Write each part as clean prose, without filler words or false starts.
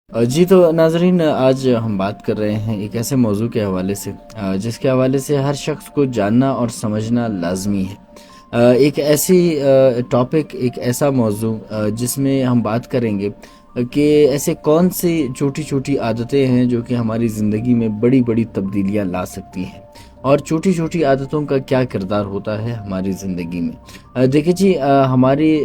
जी तो नाज़रीन, आज हम बात कर रहे हैं एक ऐसे मौजू के हवाले से जिसके हवाले से हर शख्स को जानना और समझना लाजमी है। एक ऐसी टॉपिक, एक ऐसा मौजू जिसमें हम बात करेंगे कि ऐसे कौन सी छोटी छोटी आदतें हैं जो कि हमारी ज़िंदगी में बड़ी बड़ी तब्दीलियां ला सकती हैं, और छोटी छोटी आदतों का क्या किरदार होता है हमारी ज़िंदगी में। देखिए जी, हमारी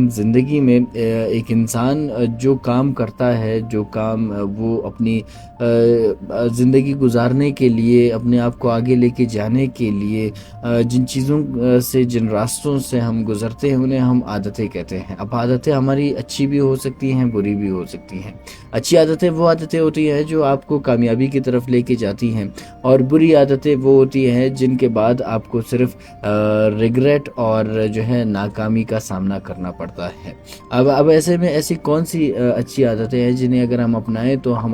ज़िंदगी में एक इंसान जो काम करता है, जो काम वो अपनी ज़िंदगी गुजारने के लिए, अपने आप को आगे लेके जाने के लिए जिन चीज़ों से, जिन रास्तों से हम गुज़रते हैं, उन्हें हम आदतें कहते हैं। अब आदतें हमारी अच्छी भी हो सकती हैं, बुरी भी हो सकती हैं। अच्छी आदतें वो आदतें होती हैं जो आपको कामयाबी की तरफ लेके जाती हैं, और बुरी आदतें वो होती हैं जिनके बाद आपको सिर्फ रिग्रेट और जो है नाकामी का सामना करना पड़ता है। अब ऐसे में ऐसी कौन सी अच्छी आदतें हैं जिन्हें अगर हम अपनाएं तो हम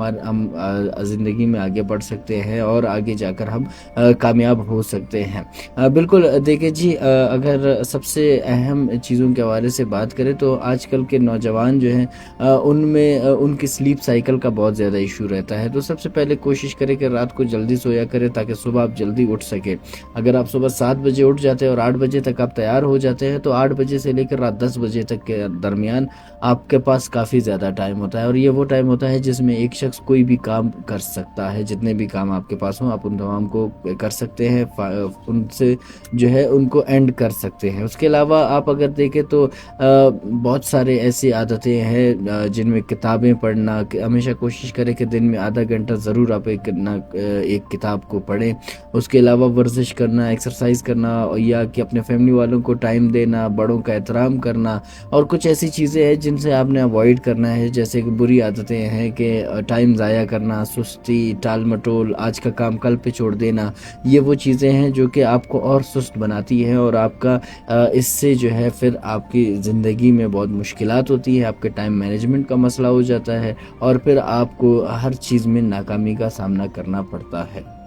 ज़िंदगी में आगे बढ़ सकते हैं और आगे जाकर हम कामयाब हो सकते हैं। बिल्कुल, देखिए जी, अगर सबसे अहम चीज़ों के हवाले से बात करें तो आजकल के नौजवान जो हैं उनमें उनकी स्लीप साइकिल का बहुत ज़्यादा इशू रहता है। तो सबसे पहले कोशिश करें कि रात को जल्दी सोया करें ताकि सुबह आप जल्दी उठ सकें। अगर आप सुबह 7 बजे उठ जाते हैं और 8 बजे तक आप तैयार हो जाते हैं, तो 8 बजे से लेकर रात 10 बजे तक के दरमियान आपके पास काफ़ी ज़्यादा टाइम होता है, और ये वो टाइम होता है जिसमें एक शख्स कोई भी काम कर सकता है। जितने भी काम आपके पास हों, आप उन तमाम को कर सकते हैं, उनसे जो है उनको एंड कर सकते हैं। उसके अलावा आप अगर देखें तो बहुत सारे ऐसी आदतें हैं जिनमें किताबें पढ़ना। हमेशा कोशिश करें कि दिन में आधा घंटा ज़रूर आप एक किताब को पढ़ें। उसके अलावा वर्जिश करना, एक्सरसाइज करना, या कि अपने फैमिली वालों को टाइम देना, बड़ों का एहतराम करना, और कुछ ऐसी चीज़ें हैं जिनसे आपने अवॉइड करना है। जैसे कि बुरी आदतें हैं कि टाइम ज़ाया करना, सुस्ती, टाल मटोल, आज का काम कल पे छोड़ देना। ये वो चीज़ें हैं जो कि आपको और सुस्त बनाती हैं, और आपका इससे जो है फिर आपकी ज़िंदगी में बहुत मुश्किलात होती है, आपके टाइम मैनेजमेंट का मसला हो जाता है, और फिर आपको हर चीज़ में नाकामी का सामना करना पड़ता है।